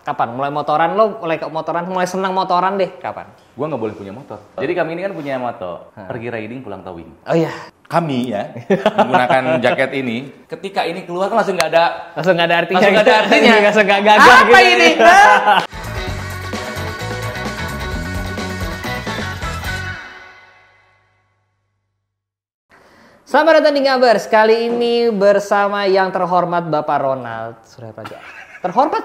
Kapan? Mulai motoran lo, mulai senang motoran deh, kapan? Gua nggak boleh punya motor. Jadi kami ini kan punya moto, pergi riding pulang towing. Oh iya. Kami ya, menggunakan jaket ini, ketika ini keluar kan langsung nggak ada artinya. Langsung nggak ada artinya. Langsung nggak gagah apa gitu. ini? Selamat datang di Ngabers. Kali ini bersama yang terhormat Bapak Ronald Surya Praja. Terhormat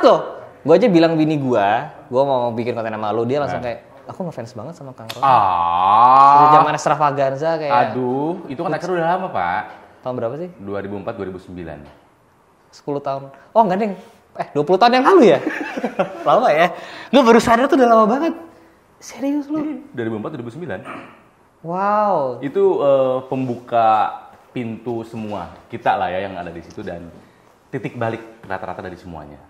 loh. Gue aja bilang bini gue mau bikin konten sama lu, dia langsung kayak, aku ngefans banget sama Kang Ronald. Dari zaman Extravaganza kayak. Aduh, itu kan acara udah lama, Pak. Tahun berapa sih? 2004-2009. 10 tahun. Oh enggak, Deng. 20 tahun yang lalu ya? Lama ya? Gue baru sadar tuh udah lama banget. Serius lu? 2004-2009. Wow. Itu pembuka pintu semua kita lah ya yang ada di situ dan titik balik rata-rata dari semuanya.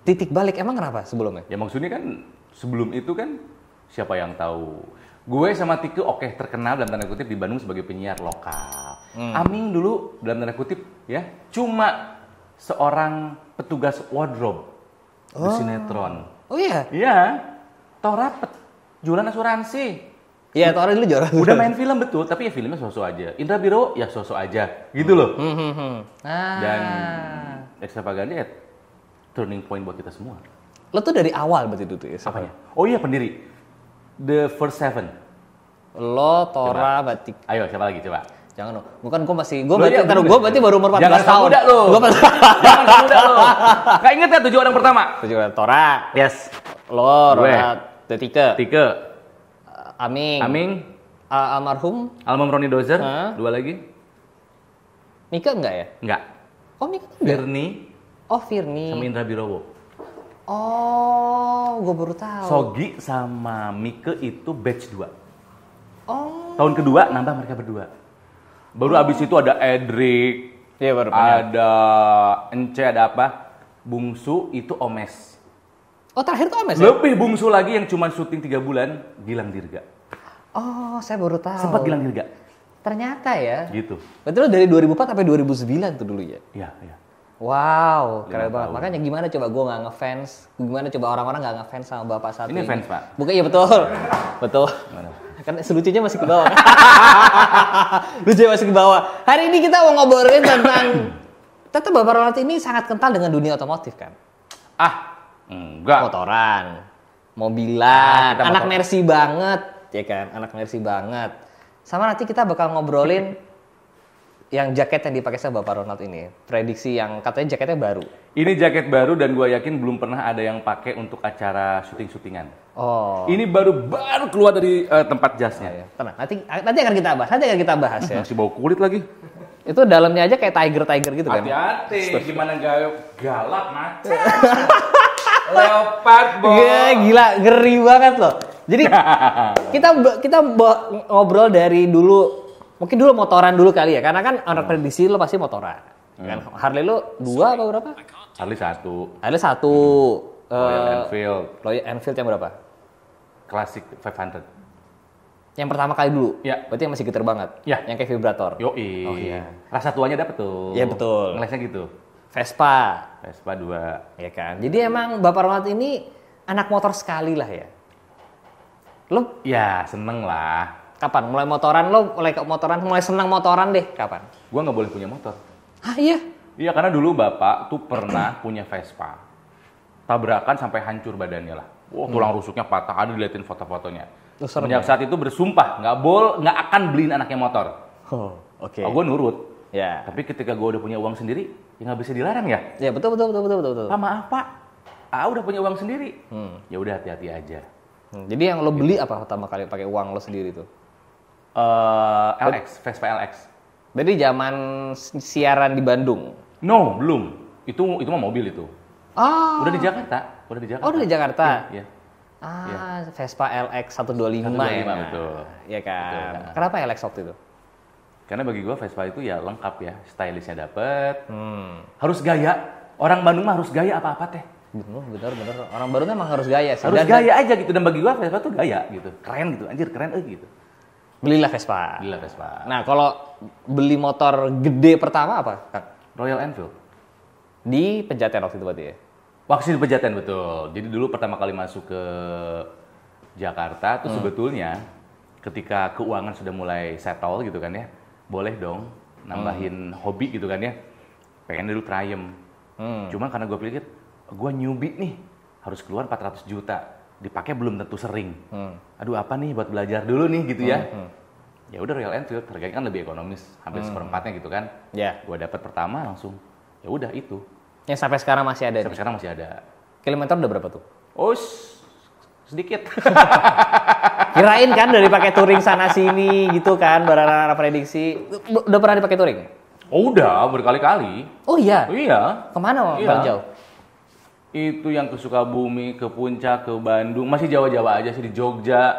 Titik balik emang kenapa sebelumnya? Ya maksudnya kan sebelum itu kan siapa yang tahu. Gue sama Tike terkenal dalam tanda kutip di Bandung sebagai penyiar lokal. Aming dulu dalam tanda kutip ya cuma seorang petugas wardrobe di sinetron. Oh iya? Iya. Tahu rapet jualan asuransi. Iya, Tora dulu juara. Udah main film betul, tapi ya filmnya sosok aja. Indra Biro ya sosok aja, gitu loh. Dan Extravaganza ya turning point buat kita semua. Lo tuh dari awal berarti itu ya? Apanya? Oh iya pendiri. The First Seven. Lo, Tora, Batik. Ayo siapa lagi coba? Jangan lo. Bukan gue masih, gue berarti baru umur 14 tahun. Jangan lo. Jangan muda lo. Gak inget ya 7 orang pertama? 7 orang. Tora. Yes. Lo, Ronald, Tike. Aming. Almarhum Roni Dozer. 2 lagi. Mika enggak ya? Enggak. Oh, Mika enggak. Firni. Sama Indra Birowo. Oh, gue baru tahu. Sogi sama Mika itu batch 2. Oh. Tahun kedua nambah mereka berdua. Baru abis itu ada Edric. Iya baru. Ada Ence, ada apa? Bungsu itu Omes. Oh terakhir tuh Omes ya? Lebih bungsu lagi yang cuma syuting 3 bulan, Gilang Dirga. Oh, saya baru tahu. Sempat Gilang Dirga. Ternyata ya. Gitu. Berarti lo dari 2004 sampai 2009 tuh dulu ya? Iya. Wow, keren banget. Makanya gimana coba gue nggak ngefans? Gimana coba orang-orang nggak ngefans sama Bapak satu ini? Ini fans, Pak? Bukan, iya betul. Betul. Mana? Kan selucunya masih ke bawah. Lucunya masih ke bawah. Hari ini kita mau ngobrolin tentang... Ternyata Bapak Ronald ini sangat kental dengan dunia otomotif kan? Enggak. Motoran, mobilan, anak Mercy banget, ya kan? Anak Mercy banget. Sama nanti kita bakal ngobrolin yang jaket yang dipakai sama Bapak Ronald ini. Prediksi yang katanya jaketnya baru. Ini jaket baru dan gue yakin belum pernah ada yang pakai untuk acara syuting-syutingan. Oh. Ini baru keluar dari tempat jasnya. Ya. Tenang, nanti akan kita bahas ya. Masih bau kulit lagi. Itu dalamnya aja kayak tiger gitu kan. Hati-hati, gimana galak macam. Leopard bos. Gila, ngeri banget loh. Jadi kita ngobrol dari dulu, mungkin dulu motoran dulu kali ya, karena kan anak prediksi lo pasti motoran. Kan Harley lo 2 apa berapa? Harley 1. Royal Enfield yang berapa? Classic 500. Yang pertama kali dulu. Ya. Berarti yang masih getar banget. Ya. Yang kayak vibrator. Yoi. Oh iya. Rasa tuanya dapet tuh. Iya betul. Ngelesnya gitu. Vespa 2. ya kan. Jadi emang Bapak Ronald ini anak motor sekali lah ya. Lo ya seneng lah. Kapan mulai motoran lo, mulai senang motoran deh, kapan? Gua nggak boleh punya motor. Ah iya? Iya karena dulu bapak tuh pernah punya Vespa. Tabrakan sampai hancur badannya lah. Wah tulang rusuknya patah, ada diliatin foto-fotonya. Semenjak saat itu bersumpah nggak akan beliin anaknya motor. Oh, oke. Gue nurut. Ya. Tapi ketika gue udah punya uang sendiri, ya nggak bisa dilarang ya. Ya betul. Pak maaf Pak, udah punya uang sendiri. Ya udah hati-hati aja. Jadi yang lo beli apa pertama kali pakai uang lo sendiri tuh? Vespa LX. Jadi zaman siaran di Bandung? No, belum. Itu mah mobil itu. Ah. Udah di Jakarta. Oh, udah di Jakarta. Iya. Vespa LX 125 ya. Betul. Iya kan. Betul. Kenapa LX waktu itu? Karena bagi gue Vespa itu ya lengkap ya, stylishnya dapet, harus gaya. Orang Bandung mah harus gaya apa-apa teh. Bener. Orang Bandung emang harus gaya sih. Harus gaya aja gitu, dan bagi gue Vespa tuh gaya gitu, keren gitu, anjir keren gitu. Belilah Vespa. Nah kalau beli motor gede pertama apa, Kang? Royal Enfield. Di Pejaten waktu itu berarti ya? Waktu di Pejaten, betul. Jadi dulu pertama kali masuk ke Jakarta tuh sebetulnya ketika keuangan sudah mulai settle gitu kan ya, boleh dong nambahin hobi gitu kan ya. Pengen dulu Triumph. Cuman karena gue pikir, gue newbie nih, harus keluar 400 juta. Dipakai belum tentu sering. Aduh apa nih buat belajar dulu nih gitu ya. Ya udah Royal Enfield, harganya kan lebih ekonomis, hampir seperempatnya gitu kan. Ya. Gue dapat pertama langsung, ya udah itu. Yang sampai sekarang masih ada. Sampai sekarang masih ada. Kilometer udah berapa tuh? Oh, sedikit. Kirain kan dari pakai touring sana sini gitu kan, barang prediksi. Udah pernah dipakai touring? Oh, udah berkali-kali. Oh iya. Iya. Kemana Iya. paling jauh? Itu yang ke Sukabumi, ke Puncak, ke Bandung, masih Jawa-Jawa aja sih, di Jogja.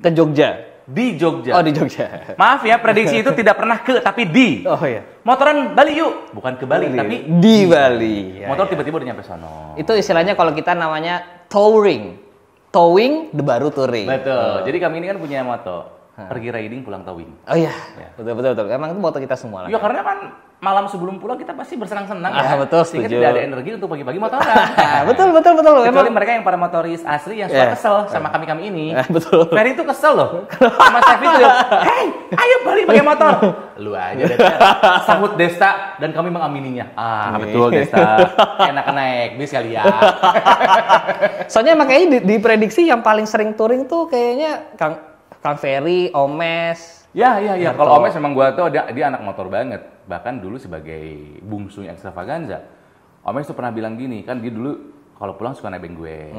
Ke Jogja. Di Jogja. Oh di Jogja. Maaf ya, prediksi itu tidak pernah ke, tapi di. Oh iya. Motoran Bali yuk, bukan ke Bali, tapi di Bali. Ya, motor ya. tiba-tiba udah nyampe sono. Itu istilahnya kalau kita namanya touring. Towing, the baru touring. Betul. Jadi kami ini kan punya moto, pergi riding pulang towing. Oh iya. Ya. Betul. Emang itu moto kita semua lah. Ya karena kan malam sebelum pulang kita pasti bersenang-senang ya. Betul, Sehingga setuju. tidak ada energi untuk pagi-pagi motoran. betul. Kecuali Emang mereka yang para motoris asli yang suka kesel sama kami ini. betul. Ferry itu kesel loh. Sama Chef itu ya. Hey, ayo balik pakai motor. Lu aja Desta. Sambut Desta dan kami mengamininya. Betul Desta. Enak naik bis kali ya. Soalnya makanya diprediksi yang paling sering touring tuh kayaknya Kang Ferry, Omes. Ya. Kalau Omes memang gua tuh dia anak motor banget. Bahkan dulu sebagai bungsunya Extravaganza, Omes tuh pernah bilang gini, kan dia dulu kalau pulang suka nebeng gue.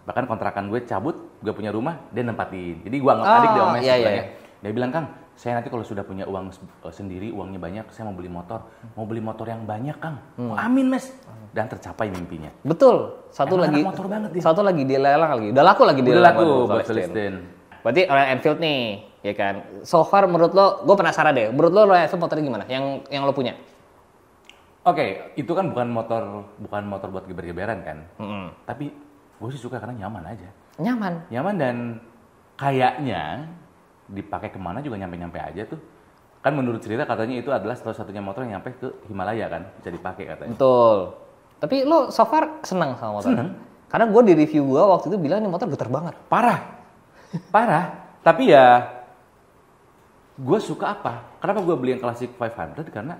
Bahkan kontrakan gue cabut, gue punya rumah, dia nempatin. Jadi gue anggap adik di Omes sebenarnya. Dia bilang, Kang, saya nanti kalau sudah punya uang sendiri, uangnya banyak, saya mau beli motor. Mau beli motor yang banyak, Kang. Oh, amin, Mes. Dan tercapai mimpinya. Betul. Satu Emang lagi anak motor banget dia. Satu lagi dilelang lagi. Udah laku lagi Udah dilelang laku buat buat Celestine. Celestine. Berarti Royal Enfield nih, ya kan. So far menurut lo, gue penasaran deh. Menurut lo Royal Enfield motornya gimana? Yang lo punya? Oke, itu kan bukan motor buat geber-geberan kan. Tapi gue sih suka karena nyaman aja. Nyaman Dan kayaknya dipakai kemana juga nyampe-nyampe aja tuh. Kan menurut cerita katanya itu adalah satu-satunya motor yang nyampe ke Himalaya kan, bisa dipakai katanya. Betul. Tapi lo so far senang sama motor? Seneng. Karena gue di review gue waktu itu bilang ini motor getar banget. Parah. Tapi ya, gue suka apa? Kenapa gue beli yang Classic 500? Karena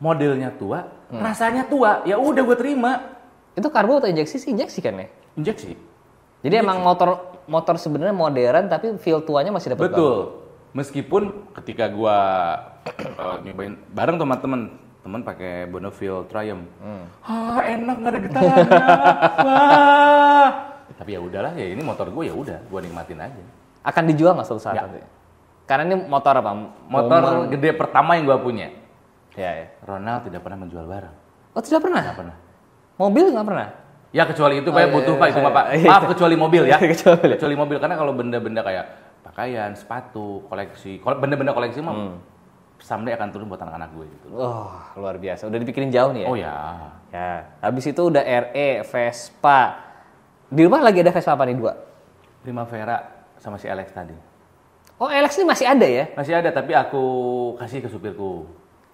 modelnya tua, rasanya tua. Ya udah gue terima. Itu karbo atau injeksi sih? Injeksi kan ya? Injeksi. Jadi emang motor sebenarnya modern tapi feel tuanya masih dapat. Betul. Meskipun ketika gue nyobain bareng teman pakai Bonneville Triumph. Enak nggak ada getarannya. Wah. Tapi ya udahlah, ya ini motor gue, ya udah, gue nikmatin aja. Akan dijual nggak suatu saat Ya. nanti? Karena ini motor apa? Motor gede pertama yang gue punya. Ya. Ronald tidak pernah menjual barang. Oh tidak pernah? Nggak pernah. Mobil nggak pernah? Ya kecuali itu Pak, butuh Pak, itu Pak. Maaf, kecuali mobil ya. Kecuali mobil, karena kalau benda-benda kayak pakaian, sepatu, koleksi, benda-benda koleksi mah someday akan turun buat anak-anak gue gitu. Oh, luar biasa. Udah dipikirin jauh nih ya? Oh ya. Ya. Habis itu udah RE, Vespa. Di rumah lagi ada Vespa apa nih? 2? Primavera sama si Alex tadi. Oh, Alex ini masih ada ya? Masih ada, tapi aku kasih ke supirku.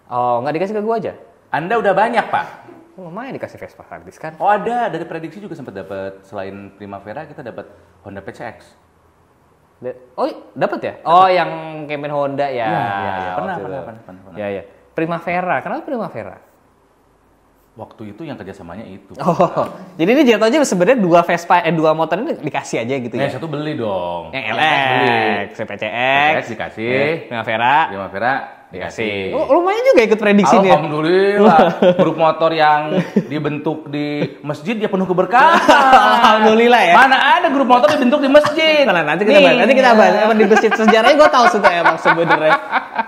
Oh, nggak dikasih ke gua aja? Anda udah banyak, Pak. Lumayan dikasih Vespa harddisk kan? Oh ada, dari prediksi juga sempat dapat, selain Primavera kita dapat Honda PCX. Oh, dapat ya? Oh, yang campaign Honda ya. Iya. Pernah. Ya. Primavera. Kenapa Primavera? Waktu itu yang kerjasamanya itu. Oh, jadi ini jatuhnya sebenarnya 2 Vespa, 2 motor ini dikasih aja gitu ya? Yang satu beli dong. Yang beli. LX, PCX dikasih. Primavera dikasih. Oh, lumayan juga ikut prediksi nih. Alhamdulillah. Grup motor yang dibentuk di masjid dia penuh keberkahan. Alhamdulillah ya. Mana ada grup motor dibentuk di masjid? Nah, nanti kita bahas. Emang di masjid sejarahnya gue tahu sudah emang sebenarnya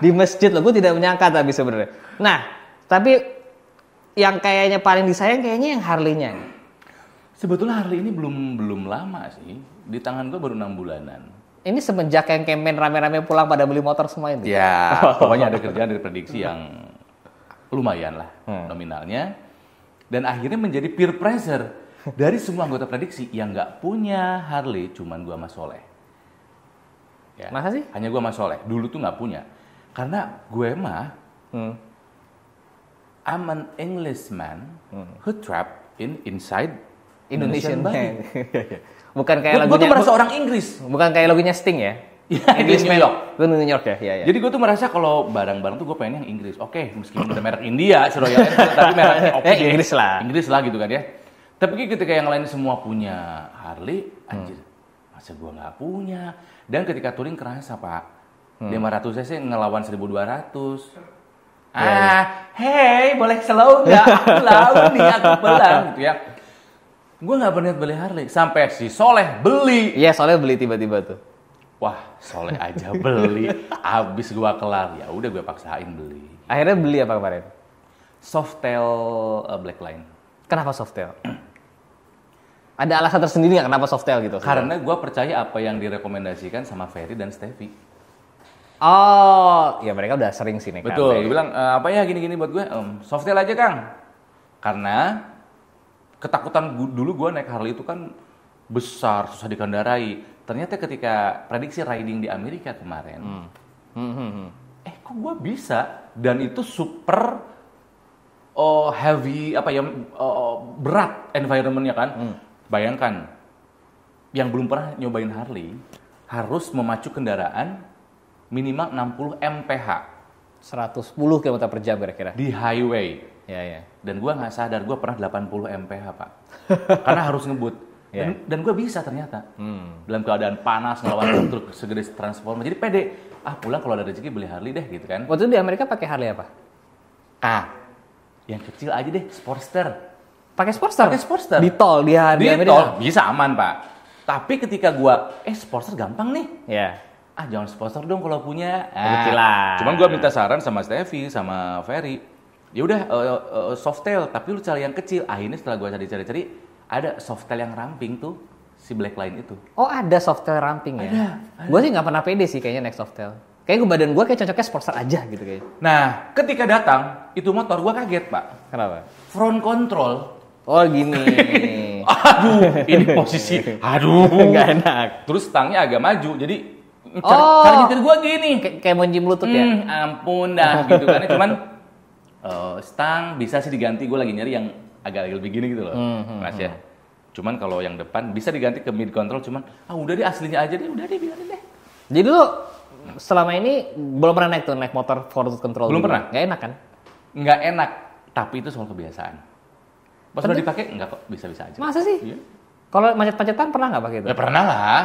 di masjid loh. Gue tidak menyangka tapi sebenarnya. Nah, tapi yang kayaknya paling disayang kayaknya yang Harley-nya. Sebetulnya Harley ini belum lama sih. Di tangan gue baru 6 bulanan. Ini semenjak yang campaign rame-rame pulang pada beli motor semua ini? Ya, pokoknya ada kerjaan dari prediksi yang lumayan lah nominalnya. Dan akhirnya menjadi peer pressure dari semua anggota prediksi yang nggak punya Harley, cuman gua sama Soleh. Ya, Masa sih? hanya gua sama Soleh. Dulu tuh nggak punya. Karena gue mah, I'm an Englishman who trap inside Indonesian body. Man. Bukan kayak Gue lagunya. tuh merasa orang Inggris. Bukan kayak lagunya Sting ya? Iya, English di New Man. York. Itu New York ya? Iya, iya. Jadi gue tuh merasa kalau barang-barang tuh gue pengen yang Inggris. Oke, meskipun udah merek India, si Royal Enfield, tapi mereknya oke deh. Inggris lah. Inggris lah gitu kan ya. Tapi ketika yang lain semua punya Harley, anjir, masa gue nggak punya. Dan ketika touring kerasa Pak, 500 cc ngelawan 1200. Hey, boleh slow nggak? Aku lawan nih, aku pelan gitu ya. Gue nggak berniat beli Harley, sampai si Soleh beli. Iya, soalnya beli tiba-tiba tuh. Wah, Soleh aja beli. Abis gua kelar, ya udah gue paksain beli. Akhirnya beli apa kemarin? Softail Blackline. Kenapa Softail? Ada alasan tersendiri nggak kenapa Softail gitu? Karena gua percaya apa yang direkomendasikan sama Ferry dan Steffi. Oh, ya mereka udah sering sih naik Betul, Harley. dia bilang, apa ya gini-gini buat gue, Softail aja Kang. Karena ketakutan dulu gua naik Harley itu kan besar, susah dikendarai. Ternyata ketika prediksi riding di Amerika kemarin, kok gua bisa? Dan itu super heavy, berat environment-nya kan. Bayangkan, yang belum pernah nyobain Harley, harus memacu kendaraan minimal 60 mph 110 km per jam kira-kira. di highway. Ya, ya. Dan gua nggak sadar, gua pernah 80 mph Pak. Karena harus ngebut. Dan gue bisa ternyata. Dalam keadaan panas, ngelawan truk segede transformer. Jadi pede. Pulang kalau ada rezeki beli Harley deh gitu kan. Waktu itu di Amerika pakai Harley apa? Yang kecil aja deh, Sportster. Pakai Sportster? Pakai Sportster. Di tol, di Amerika? tol, bisa aman Pak. Tapi ketika gua, Sportster gampang nih. Ya. Jangan Sportster dong kalau punya. Kecilan. Cuman gua minta saran sama Steffi, sama Ferry. Ya udah Softail, tapi lu cari yang kecil. Akhirnya setelah gua cari-cari, ada Softail yang ramping tuh, si Blackline itu. Oh, ada Softail ramping ya? Ada. Gue sih nggak pernah pede sih kayaknya naik Softail. Kayaknya badan gue kayak cocoknya Sportster aja gitu kayaknya. Nah, ketika datang, itu motor gue kaget, Pak. Kenapa? Front control. Oh, gini. Aduh, ini posisi. Aduh. Nggak enak. Terus stangnya agak maju, jadi cara nyetir gue gini. Kayak mau nyium lutut ya? Ampun dah, gitu kan. Cuman, stang bisa sih diganti, gue lagi nyari yang agak lebih gini gitu loh, Mas ya. Cuman kalau yang depan bisa diganti ke mid control, cuman udah deh aslinya aja deh, udah deh biarin deh. Jadi lu selama ini belum pernah naik motor forward control? Belum pernah. Nggak enak kan? Nggak enak, tapi itu soal kebiasaan. Pas udah dipakai nggak kok, bisa-bisa aja. Masa sih? Iya. Kalau macet-macetan pernah nggak pakai itu? Ya pernah lah.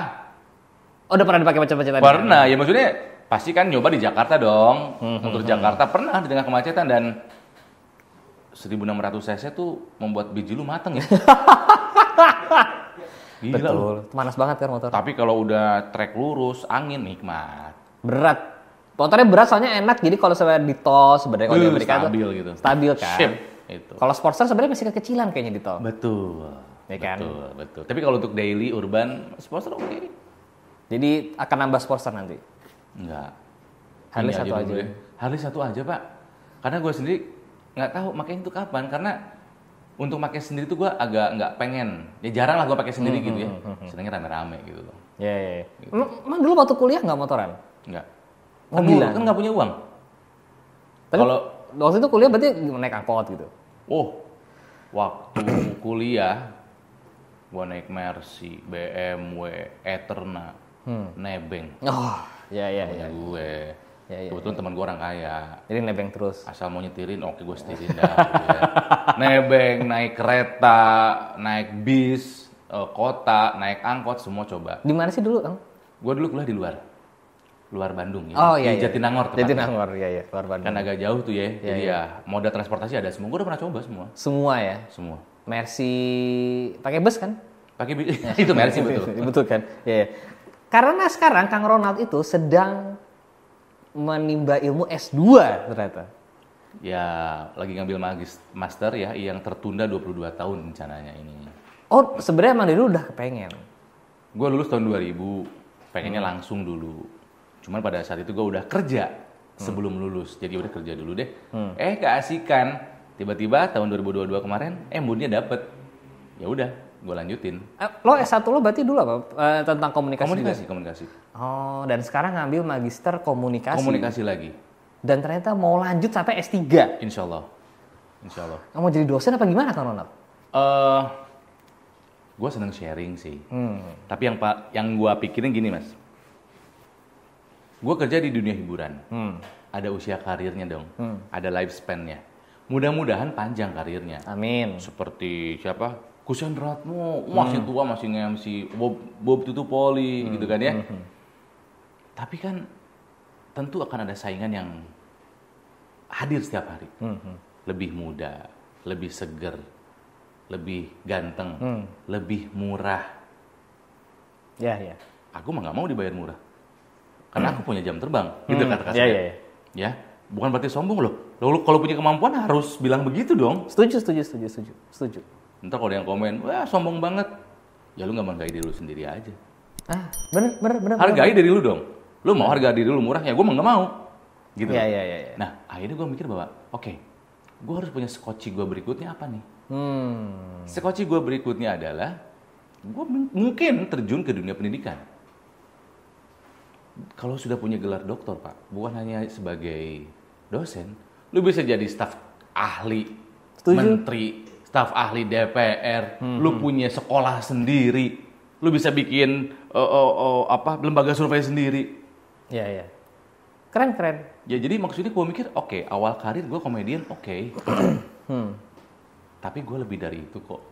Oh, udah pernah dipakai macet-macetan? Pernah, ya maksudnya pasti kan nyoba di Jakarta dong. Untuk Jakarta pernah di tengah kemacetan dan 1600 cc tuh membuat biji lu mateng ya. Gila. Betul, panas banget kan motor. Tapi kalau udah trek lurus, angin nikmat. Berat. Motornya berat soalnya enak, jadi kalau sebenarnya di tol sebenarnya kalau di Amerika stabil tuh gitu. Stabil kan. Ship, itu. Kalau Sportster sebenarnya masih kekecilan kayaknya di tol. Betul. Ya kan? Betul. Tapi kalau untuk daily urban, Sportster oke. Jadi akan nambah Sportster nanti? Enggak. Harley Ini satu aja. dulu deh. Harley satu aja, Pak. Karena gue sendiri nggak tahu makanya itu kapan, karena untuk pakai sendiri tuh gue agak nggak pengen, ya jarang lah gue pakai sendiri gitu ya, senangnya rame-rame gitu loh. Ya. Gitu. Emang dulu waktu kuliah nggak motoran? Nggak. Mobilan? Kan nggak punya uang. Tapi kalau waktu itu kuliah berarti naik angkot gitu? Waktu kuliah gue naik Mercy, BMW, Eterna, nebeng. Oh, ya. Gue. Kebetulan teman gue orang kaya. Jadi nebeng terus. Asal mau nyetirin, oke gue setirin dah. Gitu ya. Nebeng, naik kereta, naik bis, kota, naik angkot, semua coba. Di mana sih dulu, Kang? Gue dulu kuliah di luar Bandung ya. Oh iya. Di Jatinangor tepatnya. Jatinangor, iya, luar Bandung. Kan agak jauh tuh ya. Jadi ya moda transportasi ada semua. Gue udah pernah coba semua. Semua ya? Semua. Mercy, pakai bus kan? Pakai bis, itu Mercy betul. Betul kan? Iya. Karena sekarang Kang Ronald itu sedang menimba ilmu S2 ternyata. Ya, lagi ngambil master ya, yang tertunda 22 tahun rencananya ini. Oh, sebenarnya emang dari dulu udah kepengen? Gue lulus tahun 2000, pengennya langsung dulu. Cuman pada saat itu gue udah kerja sebelum lulus, jadi udah kerja dulu deh. Keasikan, tiba-tiba tahun 2022 kemarin, moodnya dapet. Ya udah, gue lanjutin. Lo S1 lo berarti dulu apa? Tentang komunikasi? Komunikasi. Oh, dan sekarang ngambil magister komunikasi. Komunikasi lagi. Dan ternyata mau lanjut sampai S3. Insya Allah. Kamu mau jadi dosen apa gimana, Kang Ronald? Gue seneng sharing sih. Tapi yang gue pikirin gini mas, gue kerja di dunia hiburan, ada usia karirnya dong, ada lifespan-nya. Mudah-mudahan panjang karirnya. Amin. Seperti siapa? Kusen Ratmo, masih tua, masih nge-MC, Bob Tutupoli, gitu kan ya. Tapi kan tentu akan ada saingan yang hadir setiap hari. Lebih muda, lebih seger, lebih ganteng, lebih murah. Ya, ya. Aku mah nggak mau dibayar murah. Karena aku punya jam terbang, gitu kata Ya, ya, ya. Ya, bukan berarti sombong loh. Lalu kalau punya kemampuan harus bilang begitu dong. Setuju. Ntar kalau ada yang komen, wah sombong banget. Ya lu nggak menghargai diri lu sendiri aja. Bener. Hargai diri lu dong. Lu mau harga diri lu murah, ya gue mah nggak mau. Gitu. Ya. Nah, akhirnya gue mikir bahwa, oke, gue harus punya skoci gue berikutnya apa nih? Skoci gue berikutnya adalah, gue mungkin terjun ke dunia pendidikan. Kalau sudah punya gelar doktor, Pak, bukan hanya sebagai dosen, lu bisa jadi staf ahli, menteri, staf ahli DPR, lu punya sekolah sendiri, lu bisa bikin lembaga survei sendiri. Ya. Keren. Ya jadi maksudnya gue mikir, oke, awal karir gue komedian, oke. Tapi gue lebih dari itu kok.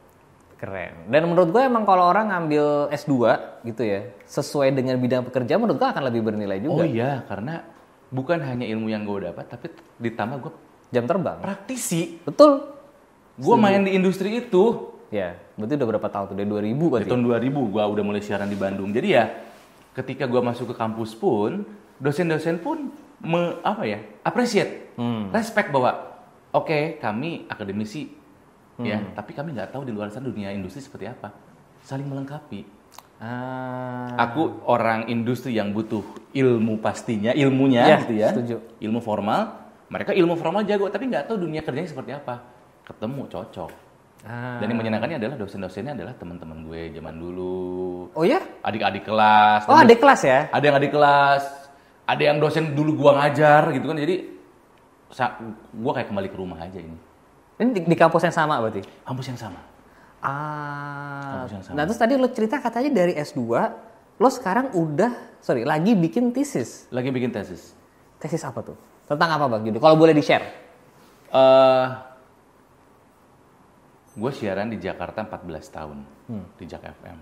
Keren. Dan menurut gue emang kalau orang ngambil S2 gitu ya, sesuai dengan bidang pekerjaan menurut gue akan lebih bernilai juga. Oh iya, karena bukan hanya ilmu yang gue dapat, tapi ditambah gue jam terbang. praktisi. Betul. Gue main di industri itu. Ya, berarti udah berapa tahun tuh? Dari 2000 berarti? Di tahun 2000 gue udah mulai siaran di Bandung. Jadi ya, ketika gue masuk ke kampus pun, dosen-dosen pun appreciate, respect bahwa oke, kami akademisi, ya, tapi kami nggak tahu di luar sana dunia industri seperti apa. Saling melengkapi. Aku orang industri yang butuh ilmu pastinya, ilmunya gitu ya. Setuju. Ilmu formal, mereka ilmu formal jago, tapi nggak tahu dunia kerjanya seperti apa. Ketemu, cocok. Dan yang menyenangkannya adalah dosen-dosennya adalah teman-teman gue zaman dulu. Oh ya? Adik-adik kelas. Oh, adik kelas ya? Ada yang adik kelas, ada yang dosen dulu gua ngajar gitu kan. Jadi gua kayak kembali ke rumah aja ini. Ini di kampus yang sama berarti? Kampus yang sama. Kampus yang sama. Nah terus tadi lo cerita katanya dari S2, lo sekarang lagi bikin tesis. Lagi bikin tesis. Tesis apa tuh? Tentang apa Bang Judi? Kalau boleh di-share. Gue siaran di Jakarta 14 tahun. Di Jak FM.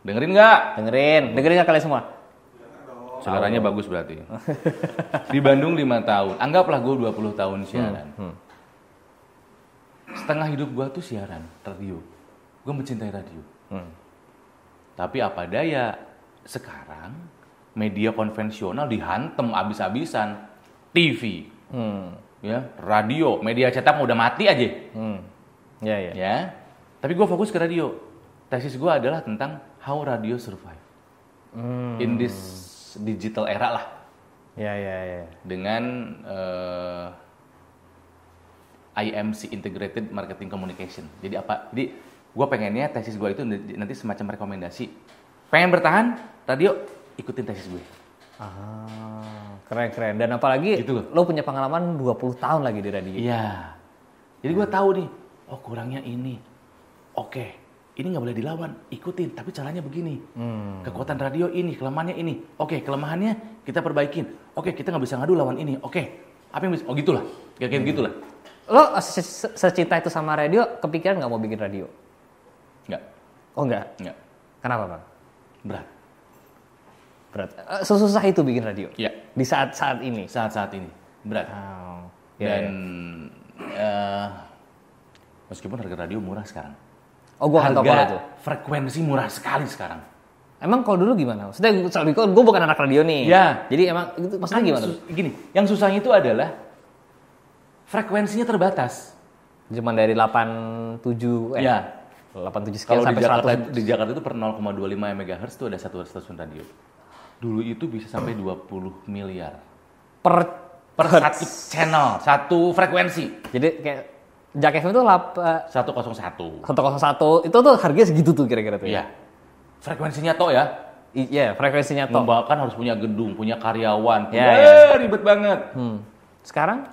Dengerin nggak? Dengerin nggak kalian semua? Suaranya bagus berarti. Di Bandung 5 tahun. Anggaplah gue 20 tahun siaran. Setengah hidup gue tuh siaran, radio. Gue mencintai radio. Tapi apa daya, sekarang media konvensional dihantam abis-abisan. TV, ya, radio, media cetak udah mati aja. Ya. Tapi gue fokus ke radio. Tesis gue adalah tentang how radio survive in this digital era lah. Ya. Dengan IMC, Integrated Marketing Communication. Jadi gue pengennya tesis gue itu nanti semacam rekomendasi. Pengen bertahan, radio ikutin tesis gue. Keren. Dan apalagi gitu lo punya pengalaman 20 tahun lagi di radio. Iya. Jadi gue tahu nih, kurangnya ini. Oke, ini nggak boleh dilawan, ikutin. Tapi caranya begini. Kekuatan radio ini, kelemahannya ini. Oke, kelemahannya kita perbaikin. Oke, kita nggak bisa ngadu lawan ini. Oke, apa yang bisa? Oh gitulah, kayak gitulah. Lo secinta itu sama radio, kepikiran nggak mau bikin radio? Nggak. Oh nggak? Nggak. Kenapa Bang? Berat. Sesusah itu bikin radio? Iya. Di saat-saat ini? Saat-saat ini, berat. Dan meskipun harga radio murah sekarang. Oh, gue akan tahu kalau itu. Frekuensi murah sekali sekarang. Emang kalau dulu gimana? Maksudnya gue bukan anak radio nih. Ya. Jadi emang itu maksudnya gimana? Gini, yang susahnya itu adalah frekuensinya terbatas. Cuma dari 87 ya. 87 sekian kalau sampai 100. Di Jakarta itu per 0,25 MHz itu ada satu stasiun radio. Dulu itu bisa sampai 20 miliar. Per satu channel, satu frekuensi. Jadi kayak Jak FM itu 101. 101 itu tuh harganya segitu tuh kira-kira tuh. Iya. Frekuensinya toh ya. Iya, frekuensinya toh. Bahkan harus punya gedung, punya karyawan. Ribet banget. Sekarang?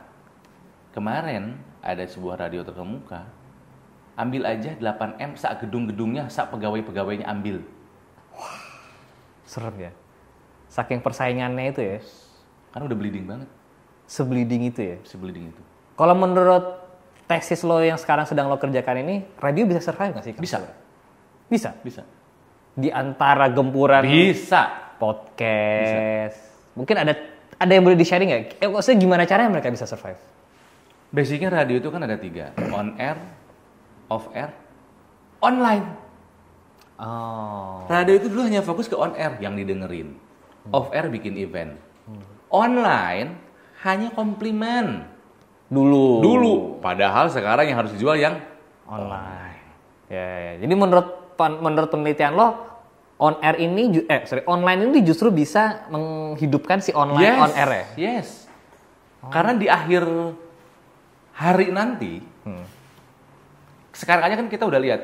Kemarin ada sebuah radio terkemuka. ambil aja 8M sak gedung-gedungnya, sak pegawai-pegawainya ambil. Serem ya. Saking persaingannya itu ya. Karena udah bleeding banget. Sebleeding itu ya. Sebleeding itu. Kalau menurut tesis lo yang sekarang sedang lo kerjakan ini, radio bisa survive nggak sih? Bisa. Bisa? Bisa. Di antara gempuran Bisa. podcast. Bisa. Mungkin ada yang boleh di-sharing nggak? Maksudnya gimana caranya mereka bisa survive? Basicnya radio itu kan ada 3. On air, off air, online. Oh. Radio itu dulu hanya fokus ke on air yang didengerin. Off air bikin event. Online hanya komplimen. Dulu. Padahal sekarang yang harus dijual yang Online. Ya. Jadi menurut penelitian lo, online ini justru bisa menghidupkan si online on air ya? Yes. Karena di akhir hari nanti, sekarang aja kan kita udah lihat,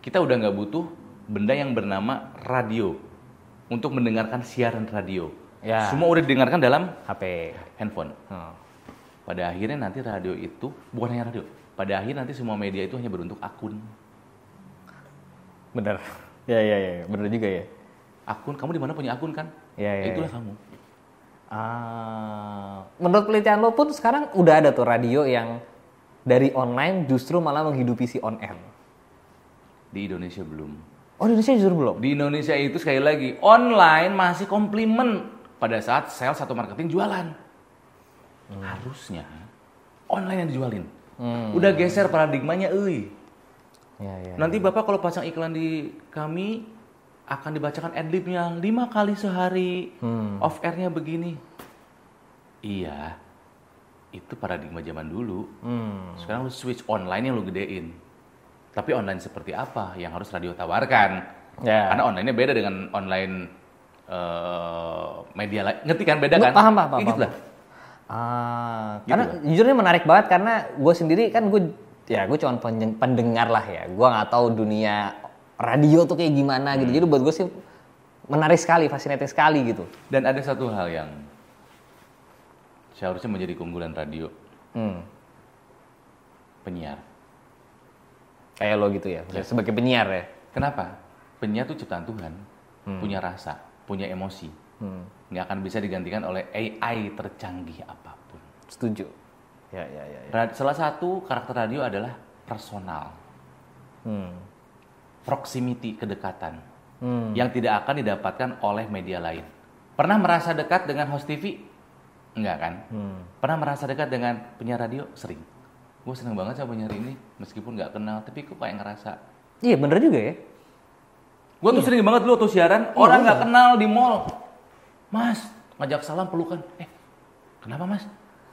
kita udah nggak butuh benda yang bernama radio untuk mendengarkan siaran radio. Ya. Semua udah didengarkan dalam HP, handphone. Pada akhirnya nanti radio itu, bukan hanya radio, pada akhirnya nanti semua media itu hanya berbentuk akun. Bener. Ya, bener juga ya. Akun, kamu di mana punya akun kan? Ya. Itulah kamu. Menurut penelitian lo pun sekarang udah ada tuh radio yang dari online justru malah menghidupi si on air. Di Indonesia belum. Oh, di Indonesia justru belum? Di Indonesia itu sekali lagi, online masih komplimen pada saat sales atau marketing jualan. Harusnya online yang dijualin. Udah geser paradigmanya, Ya. Nanti Bapak kalau pasang iklan di kami akan dibacakan adlibnya 5 kali sehari. Off airnya begini. Iya. Itu paradigma zaman dulu. Sekarang lu switch online yang lu gedein. Tapi online seperti apa yang harus radio tawarkan? Ya. Karena online-nya beda dengan online media lain. Ngerti kan beda kan? Paham. Gitu lah. Karena jujurnya menarik banget karena gue sendiri kan gue cuma pendengar lah ya. Gue nggak tahu dunia radio tuh kayak gimana gitu. Jadi buat gue sih menarik sekali, fascinating sekali gitu. Dan ada satu hal yang seharusnya menjadi keunggulan radio. Penyiar. Kayak lo gitu ya, sebagai penyiar ya. Kenapa? Penyiar tuh ciptaan Tuhan, punya rasa, punya emosi. Nggak akan bisa digantikan oleh AI tercanggih apapun. Setuju. Ya. Salah satu karakter radio adalah personal. Proximity, kedekatan. Yang tidak akan didapatkan oleh media lain. Pernah merasa dekat dengan host TV? Enggak kan? Pernah merasa dekat dengan penyiar radio? Sering. Gue seneng banget sama penyiar ini, meskipun nggak kenal, tapi gue kayak ngerasa. Iya, bener juga ya. Gue tuh sering banget dulu tuh siaran, orang nggak kenal di mall. Mas, ngajak salam pelukan. Kenapa mas?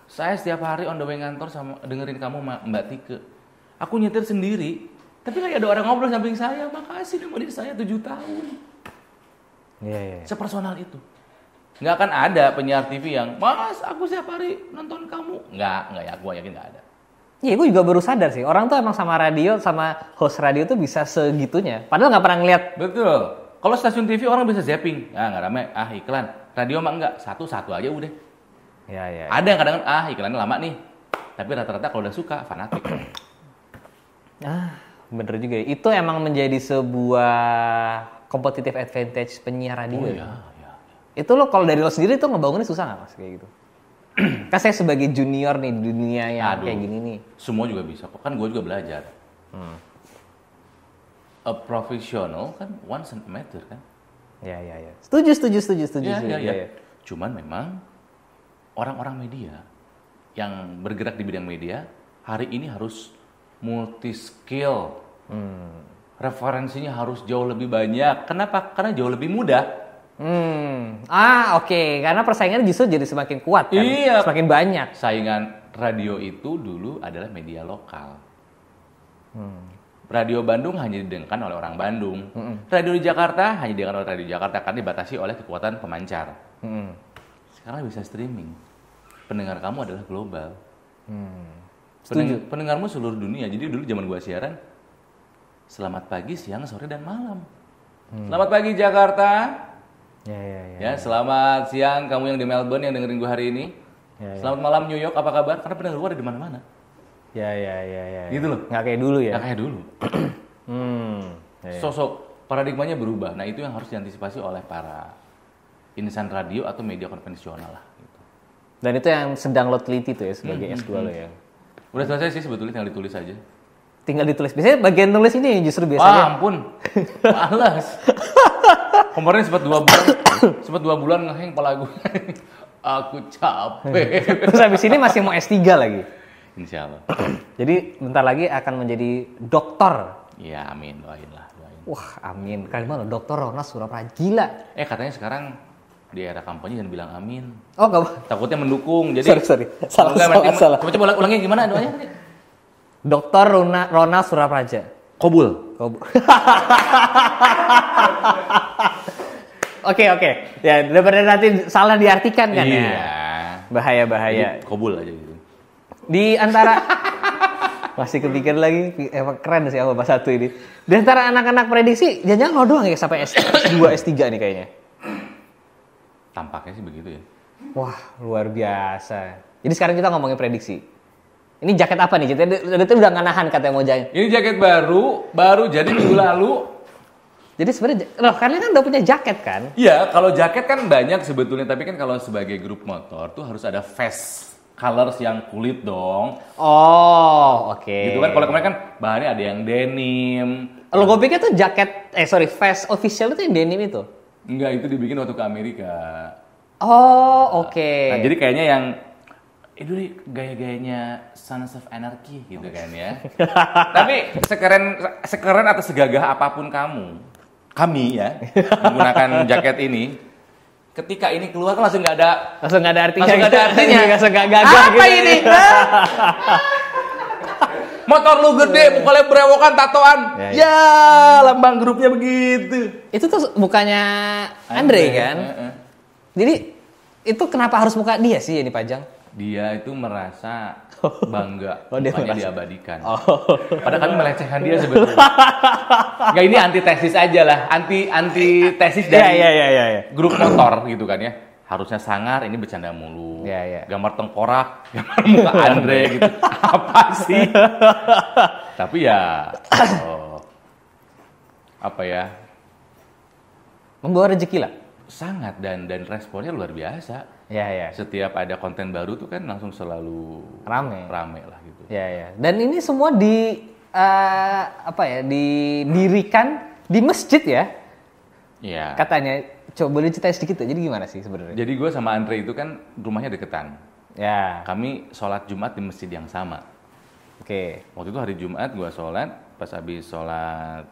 Saya setiap hari on the way ngantor sama dengerin kamu Mbak Tike. Aku nyetir sendiri, tapi kayak ada orang ngobrol samping saya. Makasih nemenin saya 7 tahun. Iya. Sepersonal itu. Nggak akan ada penyiar TV yang, mas aku setiap hari nonton kamu. Nggak ya, gue yakin nggak ada. Iya, gue juga baru sadar sih. Orang tuh emang sama radio, sama host radio tuh bisa segitunya. Padahal nggak pernah ngeliat. Betul. Kalau stasiun TV orang bisa zapping. Nggak rame. Iklan. Radio mah enggak. Satu aja udah. Ya. Ada yang kadang iklannya lama nih. Tapi rata-rata kalau udah suka, fanatik. Bener juga ya. Itu emang menjadi sebuah competitive advantage penyiar radio. Oh, iya. Itu lo kalau dari lo sendiri tuh ngebangunnya susah nggak mas kayak gitu? Kan saya sebagai junior nih di dunia yang kayak gini nih. Semua juga bisa kok. Kan gue juga belajar. A professional kan once an amateur kan. Ya. Setuju. Ya. Cuman memang orang-orang media yang bergerak di bidang media hari ini harus multi skill. Referensinya harus jauh lebih banyak. Kenapa? Karena jauh lebih mudah. Oke. Karena persaingannya justru jadi semakin kuat kan? Iya. Semakin banyak. Saingan radio itu dulu adalah media lokal. Radio Bandung hanya didengarkan oleh orang Bandung. Radio di Jakarta hanya didengarkan oleh radio Jakarta karena dibatasi oleh kekuatan pemancar. Sekarang bisa streaming. Pendengar kamu adalah global. Pendengarmu seluruh dunia. Jadi dulu zaman gua siaran, selamat pagi, siang, sore, dan malam. Selamat pagi Jakarta. Ya, selamat siang kamu yang di Melbourne yang dengerin gue hari ini. Selamat malam New York, apa kabar? Karena pendengar gue ada di mana-mana. Ya. Gitu loh. Nggak kayak dulu ya. Nggak kayak dulu. Ya. Sosok paradigmanya berubah. Nah itu yang harus diantisipasi oleh para insan radio atau media konvensional lah. Gitu. Dan itu yang sedang lo teliti tuh ya sebagai S2 lo ya. Udah selesai sih sebetulnya, tinggal ditulis aja. Tinggal ditulis. Biasanya bagian tulis ini justru Wah biasanya. ampun, malas. Kemarin sempat 2 bulan ngeheng kepala gue. Aku capek. Terus habis ini masih mau S3 lagi. Insya Allah. Jadi bentar lagi akan menjadi doktor. Ya amin, doain lah. Wah amin. Kali mana Dr. Ronald Surapraja. Gila. Katanya sekarang di era kampanye jangan bilang amin. Oh nggak. Takutnya mendukung. Jadi Sorry. Salah. Coba ulangi gimana doanya? Dr. Ronald Surapraja. Kobul. Oke. Ya, daripada nanti salah diartikan kan Iya. ya. Bahaya. Jadi, kobul aja gitu. Di antara masih kepikir lagi, emang keren sih apa bahasa satu ini. Di antara anak-anak prediksi, jangan lo doang ya sampai S2, S3 nih kayaknya. Tampaknya sih begitu ya. Wah, luar biasa. Jadi sekarang kita ngomongin prediksi. Ini jaket apa nih? Itu udah nggak nahan katanya mau jaket. Ini jaket baru jadi minggu lalu. Jadi sebenarnya, loh kalian kan udah punya jaket kan? Iya, kalau jaket kan banyak sebetulnya, tapi kan kalau sebagai grup motor tuh harus ada vest colors yang kulit dong. Oh, oke. Gitu kan, kalau kemarin kan bahannya ada yang denim. Lo gue pikir tuh jaket, vest official itu yang denim itu? Enggak, itu dibikin waktu ke Amerika. Oh, oke. Nah, jadi kayaknya yang itu gaya-gayanya Sons of Anarchy gitu kan ya. Tapi sekeren atau segagah apapun kami ya, menggunakan jaket ini, ketika ini keluar kan langsung nggak ada artinya. Langsung nggak gagah apa gitu. ini? Motor lu gede, mukanya berewokan, tatoan. Ya, lambang grupnya begitu. Itu tuh bukannya Andre kan? Jadi itu kenapa harus muka dia sih yang dipajang? Dia itu merasa bangga, dia makanya merasa. diabadikan. Padahal kami melecehkan dia sebetulnya. Nggak, ini antitesis aja lah, antitesis dari Iya. grup motor gitu kan ya. Harusnya sangar, ini bercanda mulu. Iya. Gambar tengkorak, gambar muka Andre gitu. Apa sih? Tapi ya, apa ya? Membawa rezeki lah. Sangat dan responnya luar biasa. Iya. Setiap ada konten baru tuh kan langsung selalu rame lah gitu. Iya. Dan ini semua didirikan di masjid ya? Iya. Katanya. Coba boleh ceritain sedikit tuh. Jadi gimana sih sebenarnya? Jadi gue sama Andre itu kan rumahnya deketan. Ya. Kami sholat Jumat di masjid yang sama. Oke. Waktu itu hari Jumat gue sholat, pas habis sholat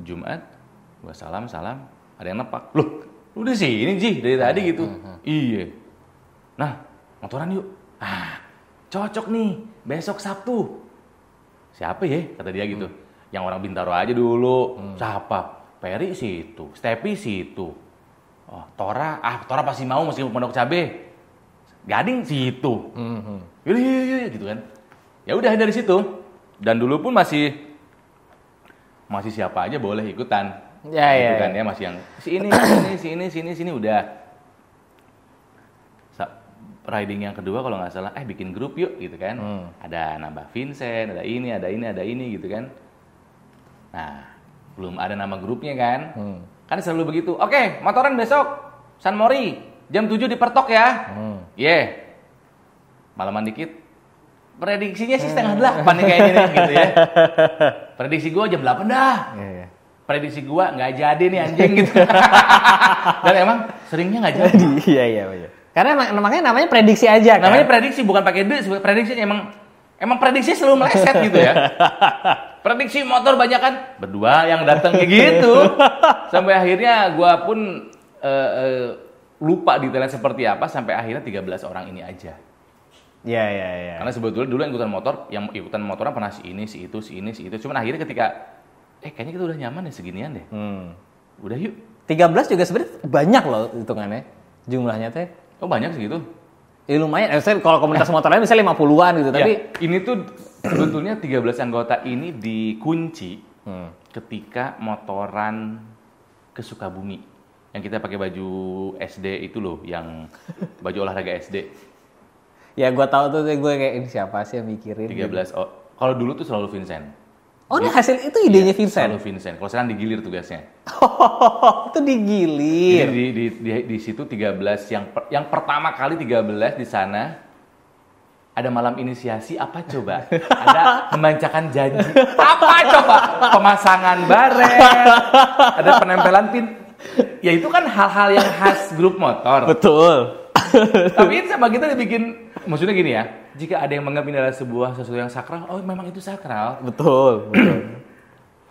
Jumat, gue salam, ada yang nepak. Loh, lu di sini Ji dari tadi gitu. Iya. Nah, motoran yuk. Cocok nih, besok Sabtu. Siapa ya? Kata dia gitu. Yang orang Bintaro aja dulu. Siapa? Peri situ, Stepi situ. Oh, Tora pasti mau meskipun Pondok Cabe. Gading situ. Iya gitu kan. Ya udah dari situ. Dan dulu pun masih siapa aja boleh ikutan. Gitu kan ya, masih yang sini udah. Riding yang kedua kalau nggak salah, bikin grup yuk gitu kan. Ada nambah Vincent, ada ini gitu kan. Nah, belum ada nama grupnya kan. Kan selalu begitu. Oke, motoran besok San Mori jam 7 di Pertok ya. Malaman dikit. Prediksinya sih 7:30 nih kayaknya nih gitu ya. Prediksi gua jam 8 dah. Prediksi gua nggak jadi nih anjing gitu. Dan emang seringnya nggak jadi. Iya. Karena makanya namanya prediksi aja kan. Namanya prediksi bukan pakai D, prediksi emang prediksi selalu meleset gitu ya. Prediksi motor banyak kan, berdua yang datang kayak gitu. Sampai akhirnya gua pun lupa detailnya seperti apa, sampai akhirnya 13 orang ini aja. Iya. Karena sebetulnya dulu yang ikutan motoran pernah si ini, si itu. Cuman akhirnya ketika kayaknya kita udah nyaman ya seginian deh. Udah yuk. 13 juga sebenarnya banyak loh hitungannya. Jumlahnya teh. Oh banyak segitu. Ya lumayan. Kalau komunitas motor lain misalnya 50-an gitu, tapi ini tuh sebetulnya 13 anggota ini dikunci ketika motoran ke Sukabumi. Yang kita pakai baju SD itu loh, yang baju olahraga SD. Ya gue tahu tuh gue kayak ini siapa sih yang mikirin. 13. Oh, kalau dulu tuh selalu Vincent. Oh, ini hasil itu idenya Vincent. Selalu Vincent. Kalau sekarang digilir tugasnya. Itu digilir. Jadi di situ 13 yang pertama kali 13 di sana ada malam inisiasi apa coba? Ada membacakan janji. Apa coba? Pemasangan baret. Ada penempelan pin. Ya itu kan hal-hal yang khas grup motor. Betul. Tapi sama kita dibikin, maksudnya gini ya, jika ada yang menganggap ini adalah sesuatu yang sakral, oh memang itu sakral. Betul.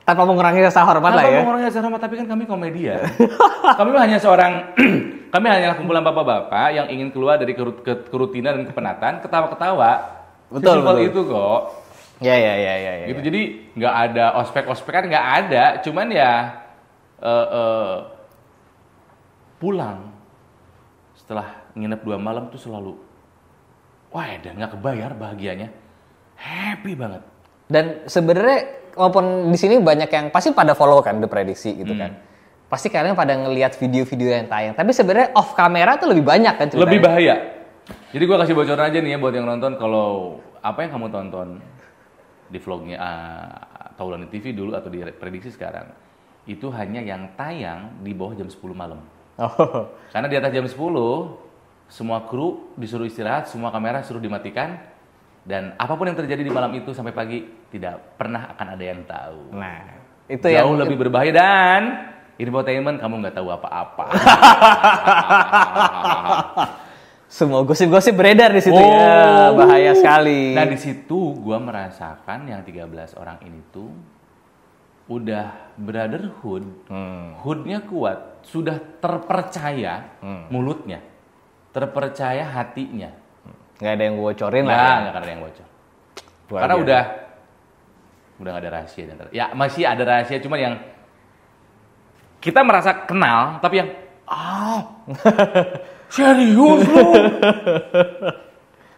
Tanpa mengurangi rasa hormat lah ya. Tanpa mengurangi rasa hormat, tapi kan kami komedian. Kami hanya kami hanya kumpulan bapak-bapak yang ingin keluar dari kerutinan dan kepenatan, ketawa-ketawa. Betul. Itu kok. Ya. Gitu, jadi nggak ada ospek-ospek kan nggak ada, cuman ya pulang setelah nginep 2 malam tuh selalu wah dan nggak kebayar bahagianya, happy banget. Dan sebenarnya walaupun di sini banyak yang pasti pada follow kan The Prediksi gitu kan, pasti kalian pada ngelihat video-video yang tayang, tapi sebenarnya off kamera tuh lebih banyak kan ceritanya. Lebih bahaya. Jadi gua kasih bocoran aja nih ya buat yang nonton, kalau apa yang kamu tonton di vlognya Taulani TV dulu atau di Prediksi sekarang, itu hanya yang tayang di bawah jam 10 malam. Oh. Karena di atas jam 10, semua kru disuruh istirahat, semua kamera suruh dimatikan, dan apapun yang terjadi di malam itu sampai pagi, tidak pernah akan ada yang tahu. Nah, itu jauh lebih berbahaya dan infotainment kamu nggak tahu apa-apa. Semua gosip-gosip beredar di situ ya, bahaya sekali. Nah di situ gua merasakan yang 13 orang ini tuh udah brotherhood, hoodnya kuat, sudah terpercaya mulutnya, terpercaya hatinya. Nggak ada yang bocorin lah. Nggak ada yang bocor. Karena udah nggak ada rahasia. Ya masih ada rahasia, cuman yang kita merasa kenal, tapi yang serius lu.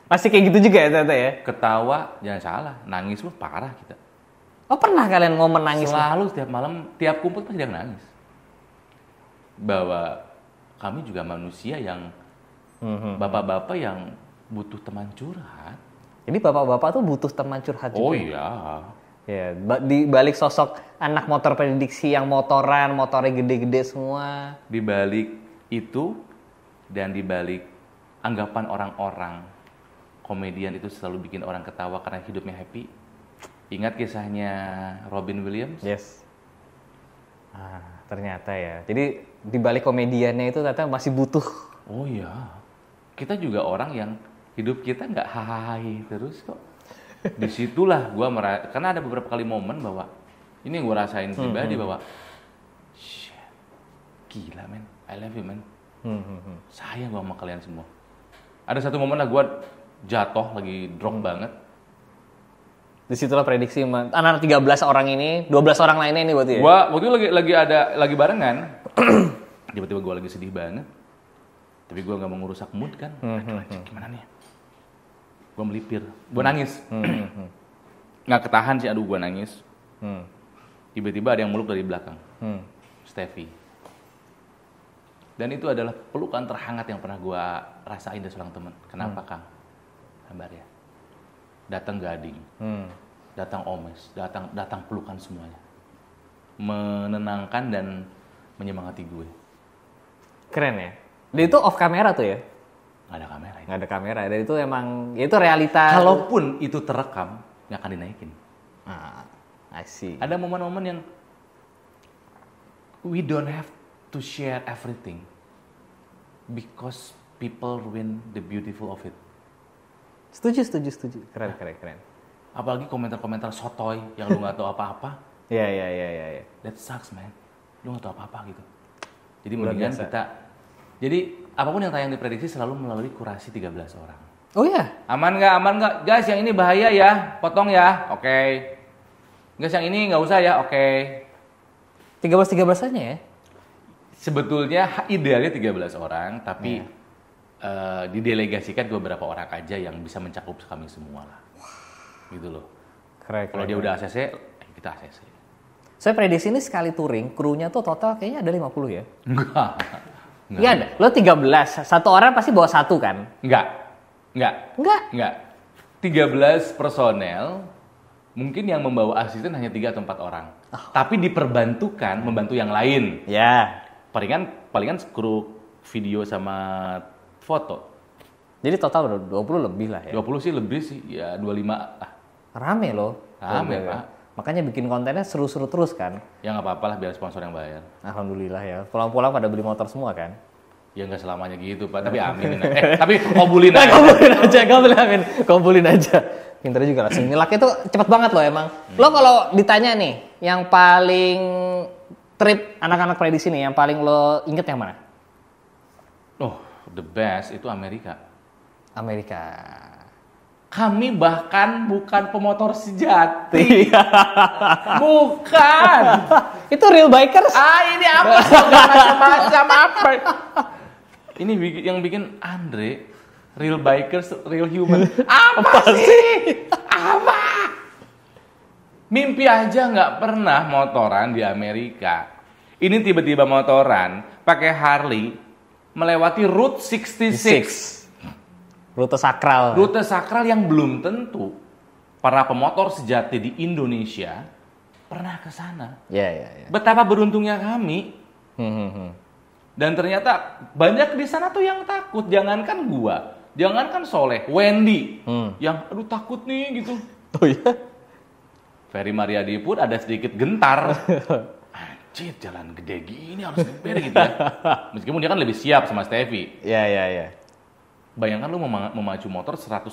Masih kayak gitu juga ya ternyata ya? Ketawa, jangan salah, nangis pun parah kita. Oh pernah kalian momen nangis? Selalu setiap malam, tiap kumpul pasti dia nangis. Bahwa kami juga manusia yang bapak-bapak yang butuh teman curhat. Jadi bapak-bapak tuh butuh teman curhat juga? Oh iya. Ya, di balik sosok anak motor prediksi yang motoran, motornya gede-gede semua. Di balik itu dan di balik anggapan orang-orang, komedian itu selalu bikin orang ketawa karena hidupnya happy. Ingat kisahnya Robin Williams? Yes. Ternyata ya. Jadi di balik komediannya itu ternyata masih butuh. Oh iya. Kita juga orang yang hidup kita nggak hahaha terus kok. Disitulah gue karena ada beberapa kali momen bahwa ini yang gue rasain pribadi bahwa shit, gila men, I love you men. Sayang gue sama kalian semua. Ada satu momen lah gue jatuh lagi drop banget. Disitulah prediksi anak 13 orang ini, 12 orang lainnya ini berarti ya? Gua waktu itu lagi barengan. Tiba-tiba gue lagi sedih banget. Tapi gue gak mau ngerusak mood kan. Gimana nih? Gue melipir, gue nangis. Nggak ketahan sih, aduh gue nangis. Tiba-tiba ada yang meluk dari belakang. Steffi. Dan itu adalah pelukan terhangat yang pernah gue rasain dari seorang teman. Kenapa Kang? Sabar ya. Datang Gading, datang Omes, datang pelukan semuanya, menenangkan dan menyemangati gue. Keren ya. Dan itu off kamera tuh ya? Nggak ada kamera. Nggak ada kamera. Dan itu emang, ya itu realita. Kalaupun itu terekam, nggak akan dinaikin. I see. Ada momen-momen yang we don't have to share everything because people ruin the beautiful of it. Setuju. Keren. Apalagi komentar-komentar sotoy yang lu nggak tahu apa-apa. Iya. That sucks man. Lu nggak tahu apa-apa gitu. Jadi mendingan kita. Jadi apapun yang tayang di prediksi selalu melalui kurasi 13 orang. Oh iya. Aman nggak? Guys yang ini bahaya ya, potong ya. Oke. Guys yang ini nggak usah ya. Oke. 13 aja ya. Sebetulnya idealnya 13 orang, tapi didelegasikan ke beberapa orang aja yang bisa mencakup kami semua lah. Gitu loh. Keren. Kalau dia udah ACC, kita ACC. Saya prediksi ini sekali touring, krunya tuh total kayaknya ada 50 ya? Enggak. Iya ada. Lo 13, satu orang pasti bawa satu kan? Enggak. Enggak. 13 personel, mungkin yang membawa asisten hanya 3 atau 4 orang. Tapi diperbantukan membantu yang lain. Ya. Palingan kru video sama foto. Jadi total 20 lebih lah ya. 20 sih lebih sih, ya 25 lah. Rame loh. Rame, Pak. Makanya bikin kontennya seru-seru terus kan. Ya nggak apa-apa lah, biar sponsor yang bayar. Alhamdulillah ya. Pulang-pulang pada beli motor semua kan. Ya nggak selamanya gitu, Pak. Tapi aminin. Tapi kabulin aja. Kabulin aja. Pinter juga lah. Sinilak itu cepet banget loh emang. Lo kalau ditanya nih, yang paling trip anak-anak prediksi nih, yang paling lo inget yang mana? Oh, the best itu Amerika. Kami bahkan bukan pemotor sejati. Bukan. Itu real bikers. Ini apa? Macam apa? Ini yang bikin Andre real bikers, real human. Apa sih? Apa? Mimpi aja nggak pernah motoran di Amerika. Ini tiba-tiba motoran pakai Harley melewati Route 66. Rute sakral yang belum tentu para pemotor sejati di Indonesia pernah ke sana. Ya. Betapa beruntungnya kami. Dan ternyata banyak di sana tuh yang takut. Jangankan gua, jangankan Soleh, Wendy yang aduh takut nih gitu. Oh iya. Ferry Mariadi pun ada sedikit gentar. Anjir, jalan gede gini harus gede gitu ya. Meskipun dia kan lebih siap sama Stevie. Iya. Bayangkan lu memacu motor 150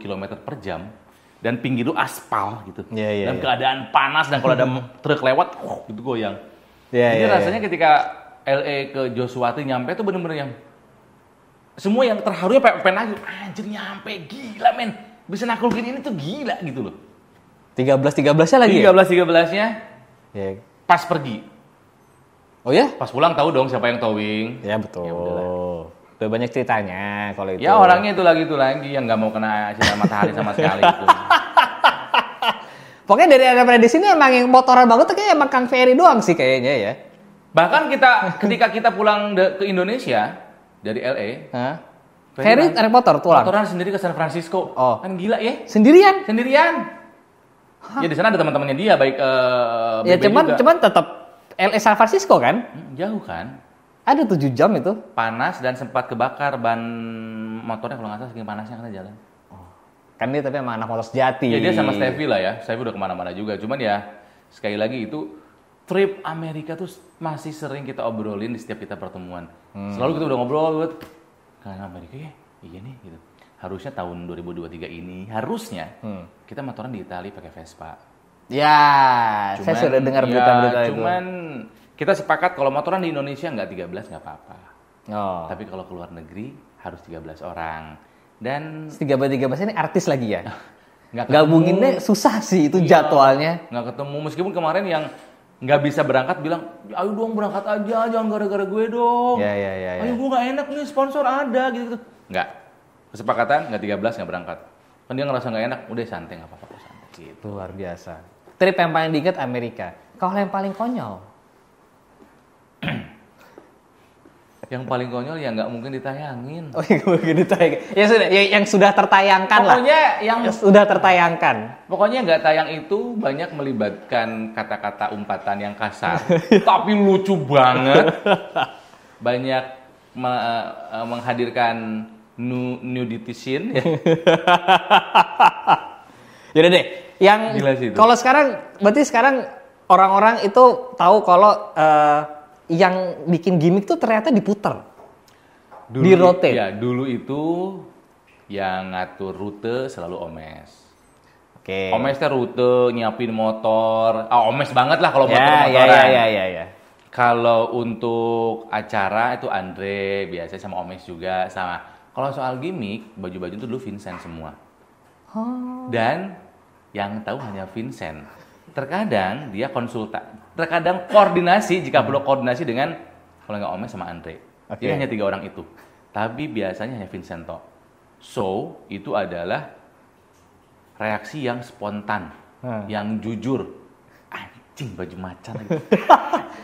km per jam dan pinggir lu aspal gitu. Dalam keadaan panas dan kalau ada truk lewat, gitu goyang. Jadi rasanya ketika LA ke Joshua nyampe tuh bener-bener yang semua yang terharu pengen lagi. Anjir nyampe, gila men. Bisa naklukin ini tuh gila gitu loh. 13-13-nya lagi 13-13-nya ya? Pas pergi. Oh ya? Pas pulang tahu dong siapa yang towing. Ya betul. Ya udah banyak ceritanya kalau itu. Ya orangnya itu lagi yang nggak mau kena sinar matahari sama sekali itu. Pokoknya dari ada prediksi ini emang yang motoran banget tuh kayak emang Kang Ferry doang sih kayaknya ya. Bahkan ketika kita pulang ke Indonesia dari LA, Ferry naik motor pulang. Motoran sendiri ke San Francisco. Oh. Kan gila ya? Sendirian. Ya di sana ada teman-temannya dia baik ya cuman tetap LA San Francisco kan? Jauh kan? Ada 7 jam itu. Panas dan sempat kebakar ban motornya kalau nggak salah saking panasnya karena jalan. Kan dia tapi emang anak motor sejati. Ya dia sama Stevie lah ya. Stevie udah kemana-mana juga. Cuman ya sekali lagi itu trip Amerika tuh masih sering kita obrolin di setiap kita pertemuan. Selalu kita udah ngobrol karena Amerika ya iya nih gitu. Harusnya tahun 2023 ini harusnya kita motoran di Italia pakai Vespa. Ya, saya sudah dengar berita-berita itu. Cuman kita sepakat kalau motoran di Indonesia nggak 13 nggak apa-apa. Oh. Tapi kalau keluar negeri harus 13 orang. Dan 13 ini artis lagi ya? Gabunginnya susah sih itu jadwalnya. Nggak ketemu. Meskipun kemarin yang nggak bisa berangkat bilang, ayo dong berangkat aja, jangan gara-gara gue dong. Ya. Ayo gue nggak enak nih sponsor ada gitu. Nggak. Kesepakatan nggak 13 nggak berangkat. Kan dia ngerasa nggak enak, udah santai nggak apa-apa santai. Gitu. Luar biasa. Trip yang paling diingat Amerika. Kalau yang paling konyol? Yang paling konyol ya nggak mungkin ditayangin. Oh, nggak mungkin ditayangin. Ya sudah, yang sudah tertayangkan pokoknya lah. Yang sudah tertayangkan. Pokoknya nggak tayang itu banyak melibatkan kata-kata umpatan yang kasar, tapi lucu banget. Banyak menghadirkan nudity scene. Yaudah deh, yang kalau sekarang, berarti sekarang orang-orang itu tahu kalau yang bikin gimmick tuh ternyata diputer, di rotate. Ya, dulu itu yang ngatur rute selalu Omes. Oke. Omes teh rute nyiapin motor, Omes banget lah kalau motoran. Ya. Kalau untuk acara itu Andre, biasanya sama Omes juga sama. Kalau soal gimmick, baju-baju itu dulu Vincent semua. Dan yang tahu hanya Vincent. Terkadang dia terkadang koordinasi jika perlu koordinasi dengan kalau nggak Omes sama Andre. Jadi hanya 3 orang itu. Tapi biasanya hanya Vincent toh. So itu adalah reaksi yang spontan, yang jujur. Anjing baju macan lagi.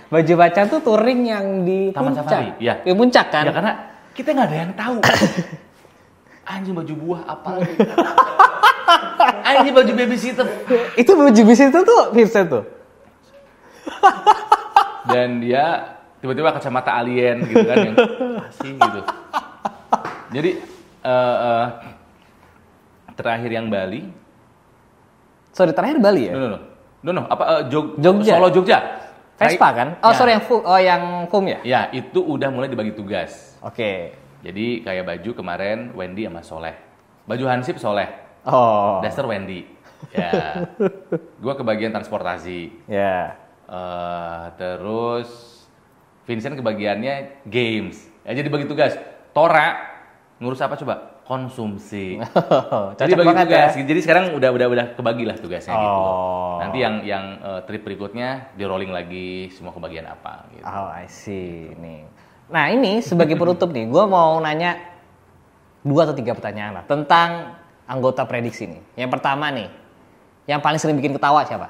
Baju macan tuh touring yang di Taman puncak. Safari. Ya. Di puncak kan? Ya karena kita nggak ada yang tahu. anjing baju buah apa lagi? Anjing baju babysitter. Itu baju bis itu tuh Vincent tuh. Dan dia tiba-tiba kacamata alien gitu kan yang asing gitu. Jadi terakhir yang Bali. Sorry, terakhir Bali ya? No. Apa Jogja. Solo Jogja. Vespa kan? Oh, ya. sorry yang FUM ya? Ya, itu udah mulai dibagi tugas. Oke. Jadi kayak baju kemarin Wendy sama Soleh. Baju Hansip Soleh. Oh. Daster Wendy. Ya. Gua kebagian transportasi. Ya. Terus Vincent kebagiannya games. Ya, jadi bagi tugas. Tora ngurus apa coba? Konsumsi. Jadi bagi tugas. Ya? Jadi sekarang udah kebagilah tugasnya gitu. Nanti yang trip berikutnya di rolling lagi semua kebagian apa gitu. Oh, I see. Nih. Nah, ini sebagai penutup nih, gue mau nanya 2 atau 3 pertanyaan lah tentang anggota prediksi nih. Yang pertama nih, yang paling sering bikin ketawa siapa?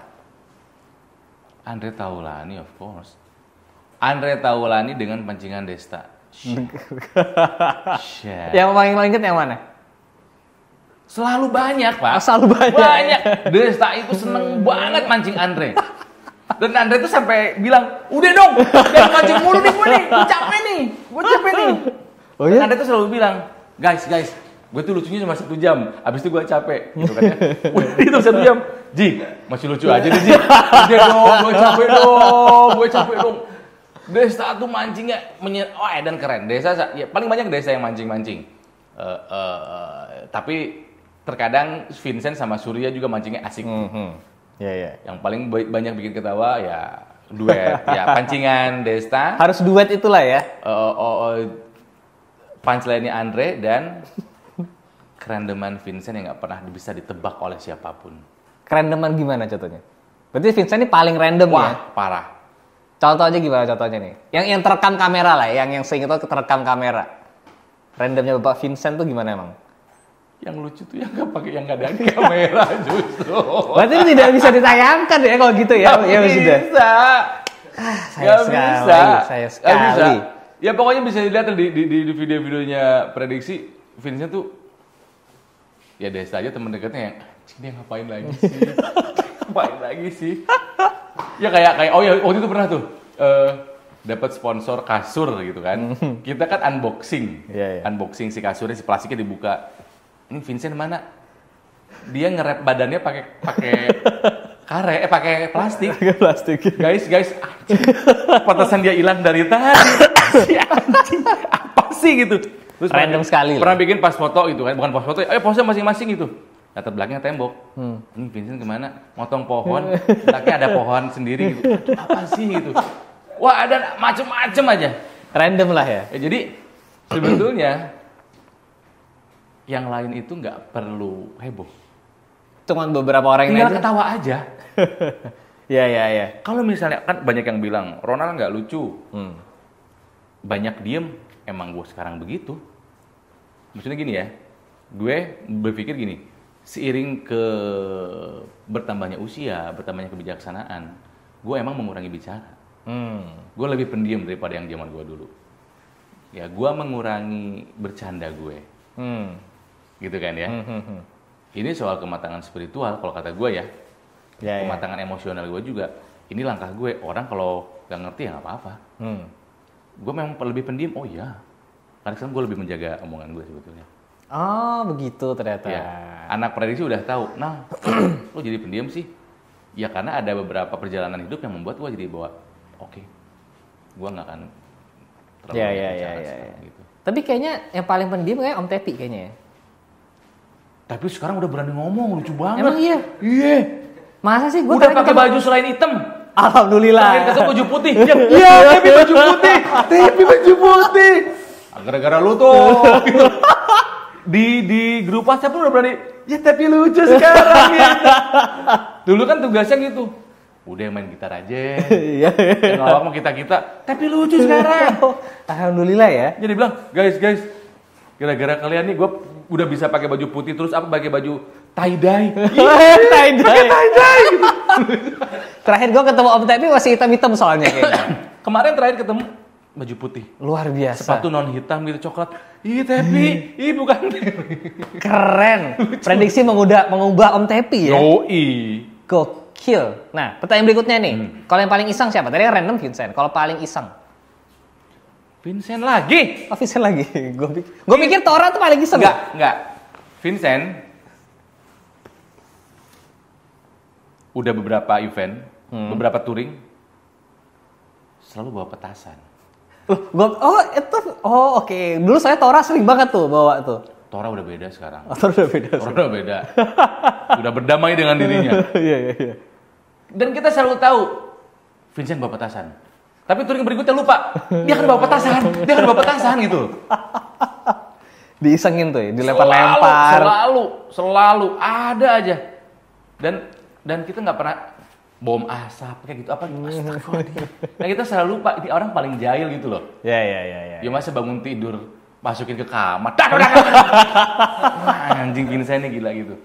Andre Taulani, of course. Andre Taulani dengan pancingan Desta. Yang paling inget yang mana? Selalu banyak, Pak. Selalu banyak. Desta itu seneng banget mancing Andre. Dan Andre tuh sampai bilang, udah dong, jangan mancing mulu nih gue nih, gue capek nih. Oh, iya? Andre tuh selalu bilang, guys, gue tuh lucunya cuma 1 jam, abis itu gue capek. Gitu kan ya. Udah itu 1 jam. Ji, masih lucu aja nih Ji. Udah dong, gue capek dong. Desta tuh mancingnya dan keren. Desa ya paling banyak Desa yang mancing. Tapi terkadang Vincent sama Surya juga mancingnya asik. Yeah. Yang paling banyak bikin ketawa ya duet. Ya pancingan Desta. Harus duet itulah ya. Punchline-nya Andre dan kerandoman Vincent yang nggak pernah bisa ditebak oleh siapapun. Kerandoman gimana contohnya? Berarti Vincent ini paling random. Wah, ya? Parah. Contohnya gimana contohnya nih? Yang terekam kamera lah, yang seingat tuh terekam kamera. Randomnya Bapak Vincent tuh gimana emang? Yang lucu tuh yang nggak ada kamera justru. Berarti itu tidak bisa ditayangkan ya kalau gitu ya? Ya sudah. Sayang sekali. Ya pokoknya bisa dilihat di video-videonya prediksi Vincent tuh ya Desta aja teman dekatnya yang dia ngapain lagi sih? Ya kayak oh ya waktu itu pernah tuh dapat sponsor kasur gitu kan. Kita kan unboxing. Unboxing si kasurnya, si plastiknya dibuka. Ini Vincent mana? Dia nge-wrap badannya pakai pakai plastik. Guys, pantesan dia hilang dari tadi. Anjing, apa sih gitu. Terus random sekali. Pernah bikin pas foto gitu kan, bukan pas foto. Pose masing-masing gitu. Latar belakangnya tembok. Ini Vincent kemana? Motong pohon. Belakangnya ada pohon sendiri gitu. Apa sih gitu? Wah, ada macem-macem aja. Random lah ya. Jadi sebetulnya yang lain itu nggak perlu heboh. Cuman beberapa orang yang tinggal ketawa aja. Ya. Kalau misalnya kan banyak yang bilang Ronald nggak lucu. Banyak diem. Emang gue sekarang begitu. Maksudnya gini ya. Gue berpikir gini. Seiring bertambahnya usia, bertambahnya kebijaksanaan, gue emang mengurangi bicara. Gue lebih pendiam daripada yang zaman gue dulu. Ya, gue mengurangi bercanda gue. Gitu kan ya. Ini soal kematangan spiritual, kalau kata gue ya. Kematangan emosional gue juga. Ini langkah gue. Orang kalau gak ngerti ya gak apa-apa. Gue memang lebih pendiam. Oh iya. Karena sekarang gue lebih menjaga omongan gue sebetulnya. Oh begitu ternyata. Ya, anak prediksi udah tahu. Nah, lo jadi pendiam sih. Ya karena ada beberapa perjalanan hidup yang membuat gue jadi bawa. Oke, gue nggak akan terlalu ya. Gitu. Tapi kayaknya yang paling pendiam kayak Om Tepi kayaknya ya. Tapi sekarang udah berani ngomong, lucu banget. Emang iya? Iya. Masa sih? Gua udah pakai baju selain hitam. Alhamdulillah. Terakhir ketemu baju putih. Iya, tapi baju putih. Tapi baju putih. Gara-gara lu tuh. Gitu. Di grup WhatsApp pun udah berani. Ya tapi lucu sekarang ya. Dulu kan tugasnya gitu. Udah main gitar aja. Iya. Yang lawak mau kita-kita. Tapi lucu sekarang. Alhamdulillah ya. Jadi bilang, guys. Gara-gara kalian nih gue udah bisa pakai baju putih terus pakai baju tie-dye. tie-dye gitu. Terakhir gue ketemu Om Tepi masih hitam-hitam soalnya kayaknya. Kemarin terakhir ketemu baju putih. Luar biasa. Sepatu non hitam gitu coklat. Ih Tepi, ih bukan Tepi. Keren. Prediksi mengubah Om Tepi ya. Yoi. Gokil. Nah, pertanyaan berikutnya nih. Kalau yang paling iseng siapa? Tadi kan random Vincent. Kalau paling iseng? Vincent lagi. Oh, Vincent lagi. Gue pikir Tora tuh paling iseng. Enggak. Vincent udah beberapa event, beberapa touring selalu bawa petasan. Oke. Dulu saya Tora sering banget tuh bawa tuh. Tora udah beda sekarang. Tora udah beda. Tora udah beda. Udah berdamai dengan dirinya. Iya. Dan kita selalu tahu Vincent bawa petasan. Tapi touring berikutnya lupa. Dia akan bawa petasan gitu. Diisengin tuh ya, dilempar-lempar. Selalu ada aja. Dan kita nggak pernah bom asap kayak gitu apa astagfirullahaladzim. Nah kita selalu lupa ini orang paling jahil gitu loh. Ya. Ya masa bangun tidur masukin ke kamar. Anjing Vincent ini gila gitu.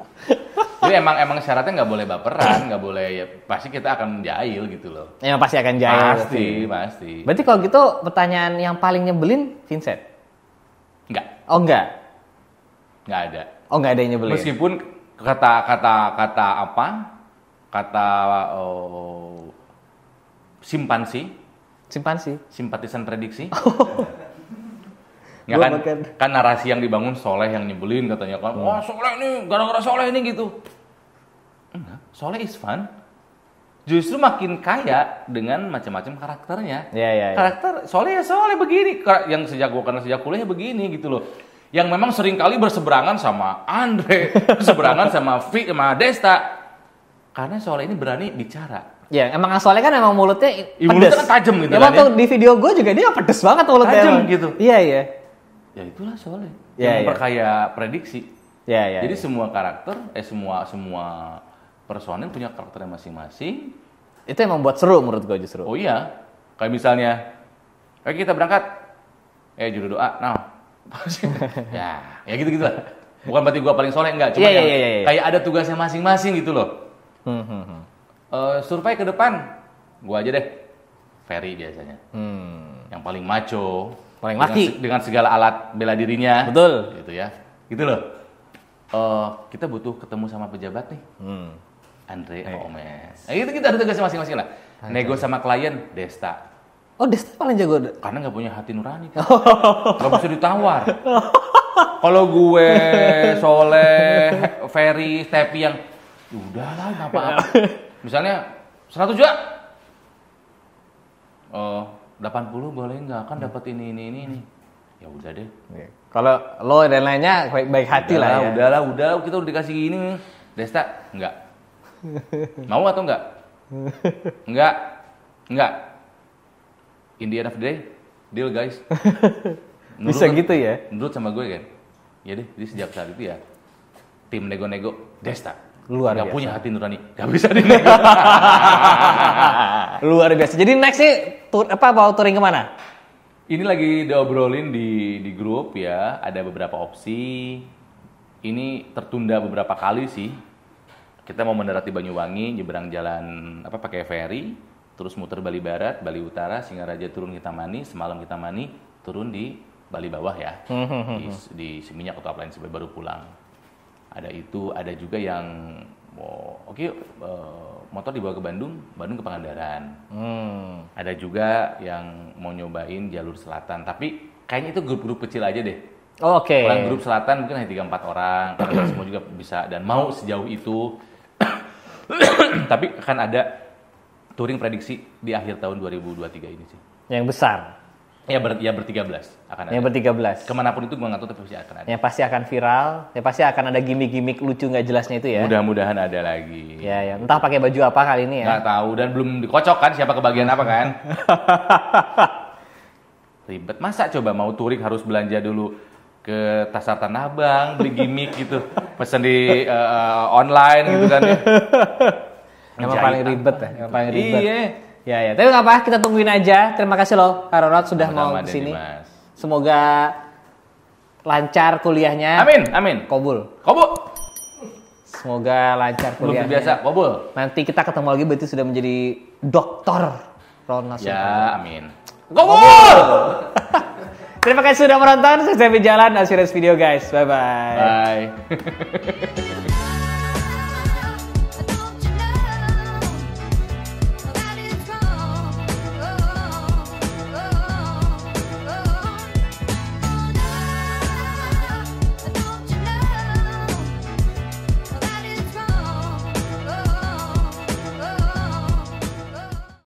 Jadi emang syaratnya nggak boleh baperan, nggak boleh ya pasti kita akan jahil gitu loh. Ya pasti akan jahil. Pasti. Berarti kalau gitu pertanyaan yang paling nyebelin Vincent? Enggak. Oh enggak. Nggak ada. Oh enggak ada yang nyebelin. Meskipun kata simpansi, simpatisan prediksi. Ya kan narasi yang dibangun Soleh yang nyebelin katanya kan. Wah Soleh nih, gara-gara Soleh ini gitu. Enggak, Soleh is fun. Justru makin kaya dengan macam-macam karakternya. Iya. Karakter Soleh begini. Yang sejak kuliah begini gitu loh. Yang memang sering kali berseberangan sama Andre, berseberangan sama Desta. Karena Soleh ini berani bicara. Ya, emang Soleh kan emang mulutnya pedes. Mulutnya kan tajam gitu kan. Waktu di video gue juga dia pedes banget mulutnya. Tajam gitu. Iya. Ya itulah Soleh. Yang memperkaya prediksi. Iya. Jadi semua karakter, semua personil punya karakternya masing-masing. Itu yang membuat seru menurut gue justru. Oh iya. Kayak misalnya, kayak kita berangkat, juru doa, ya gitu lah. Bukan berarti gue paling soleh, enggak. Cuma kayak ada tugasnya masing-masing gitu loh. Survei ke depan, gue aja deh. Ferry biasanya. Yang paling macho. Paling laki. Dengan segala alat bela dirinya. Betul. Gitu ya. Gitu loh. Kita butuh ketemu sama pejabat nih. Andre, Omes. Nah itu kita ada tugasnya masing-masing lah. Nego sama klien, Desta. Oh Desta paling jago? Karena nggak punya hati nurani. Nggak bisa ditawar. Kalau gue, Soleh, Ferry, Tepi yang udahlah nggak apa-apa. Misalnya 100 juta. 80 boleh nggak? Kan dapat ini. Ya udah deh. Kalau lo dan lainnya baik hati lah ya. Udahlah kita udah dikasih gini. Desta enggak. Mau atau enggak? Enggak. In the end of the day, deal guys. Bisa gitu ya? Menurut sama gue kan. Ya deh, jadi sejak saat itu ya tim nego-nego Desta. Luar biasa. Gak punya hati nurani, gak bisa dinego. Luar biasa. Jadi next sih mau touring kemana? Ini lagi diobrolin di grup ya. Ada beberapa opsi. Ini tertunda beberapa kali sih. Kita mau mendarat di Banyuwangi, nyebrang jalan pakai ferry, terus muter Bali Barat, Bali Utara, Singaraja turun Kintamani, semalam Kintamani, turun di Bali Bawah ya, di Seminyak atau apa lain sampai baru pulang. Ada itu, ada juga yang motor dibawa ke Bandung ke Pangandaran. Ada juga yang mau nyobain jalur selatan, tapi kayaknya itu grup-grup kecil aja deh. Oke. Orang grup selatan mungkin hanya 3-4 orang, karena semua juga bisa dan mau sejauh itu. Tapi akan ada touring prediksi di akhir tahun 2023 ini sih. Yang besar? Ya ber-13 akan ada. Yang ber-13? Kemanapun itu gue nggak tahu tapi pasti akan ada. Yang pasti akan viral, yang pasti akan ada gimmick-gimmick lucu nggak jelasnya itu ya? Mudah-mudahan ada lagi. Ya. Entah pakai baju apa kali ini ya? Nggak tahu dan belum dikocok kan siapa kebagian apa kan? Ribet. Masa coba mau touring harus belanja dulu ke Pasar Tanah Abang, beli gimmick gitu, pesen di online gitu kan ya. Yang paling ribet ya, yang paling ribet. Iya. Ya, tapi nggak apa, kita tungguin aja. Terima kasih loh, Kak Ronald sudah mau kesini. Semoga lancar kuliahnya. Amin. Kobul. Semoga lancar kuliahnya. Belum biasa, kobul. Nanti kita ketemu lagi berarti sudah menjadi dokter Ronald. Ya, amin. Gobur! Terima kasih sudah menonton. Saya Jalan Assurance Video guys. Bye-bye. Bye.